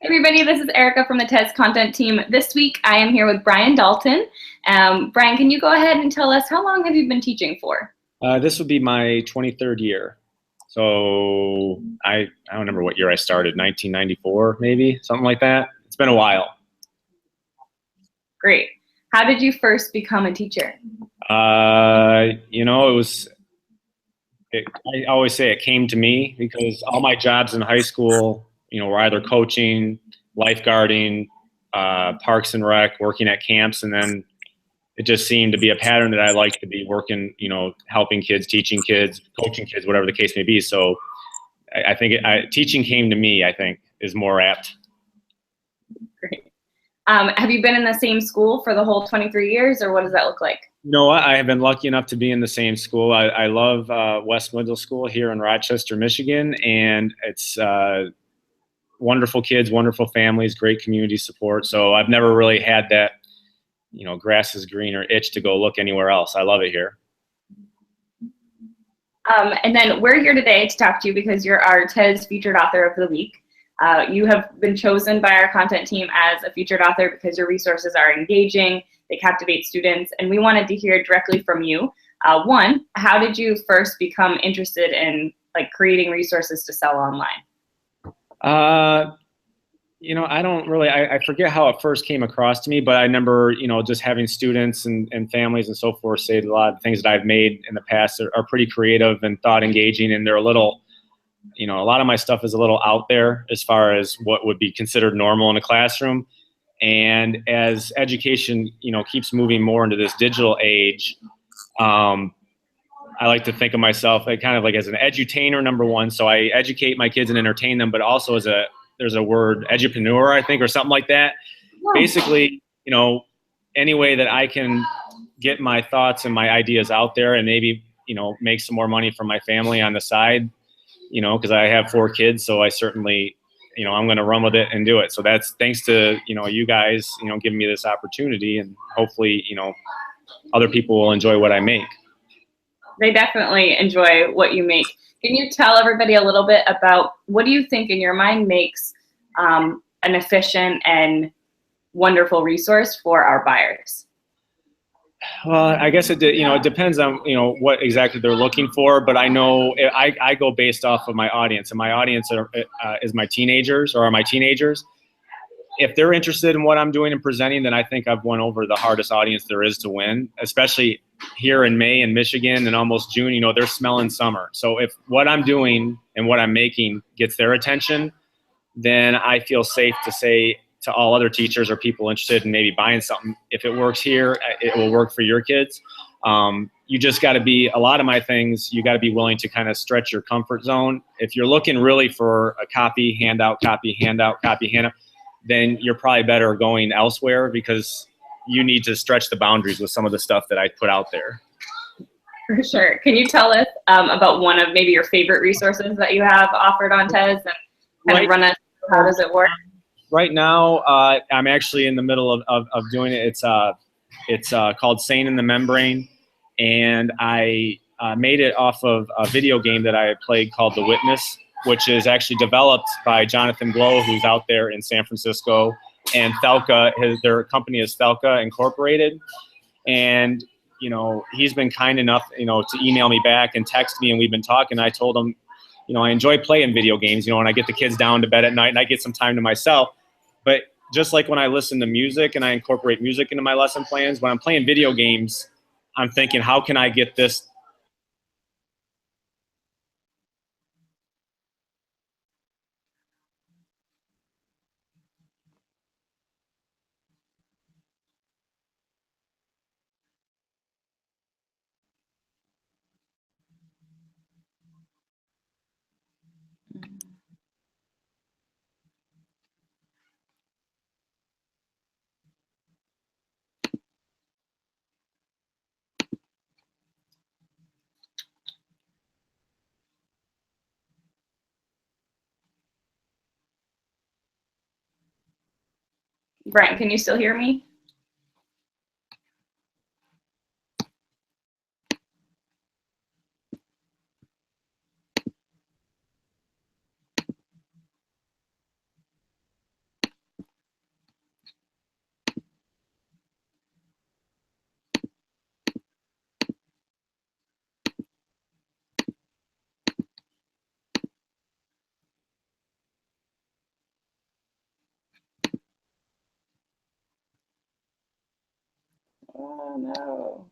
Hey everybody, this is Erica from the TES content team. This week I am here with Brian Dalton. Brian, can you go ahead and tell us how long have you been teaching for? This would be my 23rd year. So I don't remember what year I started, 1994 maybe, something like that. It's been a while. Great. How did you first become a teacher? I always say it came to me because all my jobs in high school, were either coaching, lifeguarding, parks and rec, working at camps, and then it just seemed to be a pattern that I like to be working, helping kids, teaching kids, coaching kids, whatever the case may be. So I think teaching came to me, I think, is more apt. Great. Have you been in the same school for the whole 23 years, or what does that look like? You know what? I have been lucky enough to be in the same school. I love West Middle School here in Rochester, Michigan, and it's wonderful kids, wonderful families, great community support. So I've never really had that, grass is greener itch to go look anywhere else. I love it here. And then we're here today to talk to you because you're our TES featured author of the week. You have been chosen by our content team as a featured author because your resources are engaging, they captivate students, and we wanted to hear directly from you. One, how did you first become interested in creating resources to sell online? I don't really, I forget how it first came across to me, but I remember, just having students and families and so forth say that a lot of the things that I've made in the past are pretty creative and thought engaging, and they're a little, a lot of my stuff is a little out there as far as what would be considered normal in a classroom. And as education, keeps moving more into this digital age, I like to think of myself kind of like as an edutainer, number one. So I educate my kids and entertain them, but also there's a word, edupreneur, I think, or something like that. Yeah. Basically, any way that I can get my thoughts and my ideas out there and maybe, make some more money for my family on the side, because I have 4 kids. So I certainly, I'm going to run with it and do it. So that's thanks to, you guys, giving me this opportunity, and hopefully, other people will enjoy what I make. They definitely enjoy what you make. Can you tell everybody a little bit about what do you think in your mind makes an efficient and wonderful resource for our buyers? Well, I guess it depends on what exactly they're looking for, but I know I go based off of my audience, and my audience is my teenagers, or are my teenagers. If they're interested in what I'm doing and presenting, then I think I've won over the hardest audience there is to win, especially here in May in Michigan and almost June. They're smelling summer. So if what I'm doing and what I'm making gets their attention, then I feel safe to say to all other teachers or people interested in maybe buying something, if it works here, it will work for your kids. You just got to be, a lot of my things, you got to be willing to kind of stretch your comfort zone. If you're looking really for a copy, handout, copy, handout, copy, handout, then you're probably better going elsewhere, because you need to stretch the boundaries with some of the stuff that I put out there. For sure. Can you tell us about one of maybe your favorite resources that you have offered on TES, and kind of run us through how does it work? Right now, I'm actually in the middle of doing it. It's called Sane in the Membrane, and I made it off of a video game that I played called The Witness, which is actually developed by Jonathan Blow, who's out there in San Francisco, and Thelka. Their company is Thelka Incorporated, and he's been kind enough to email me back and text me, and we've been talking. I told him, I enjoy playing video games, and I get the kids down to bed at night, and I get some time to myself. But just like when I listen to music and I incorporate music into my lesson plans, when I'm playing video games, I'm thinking, how can I get this Brent, can you still hear me? Oh no.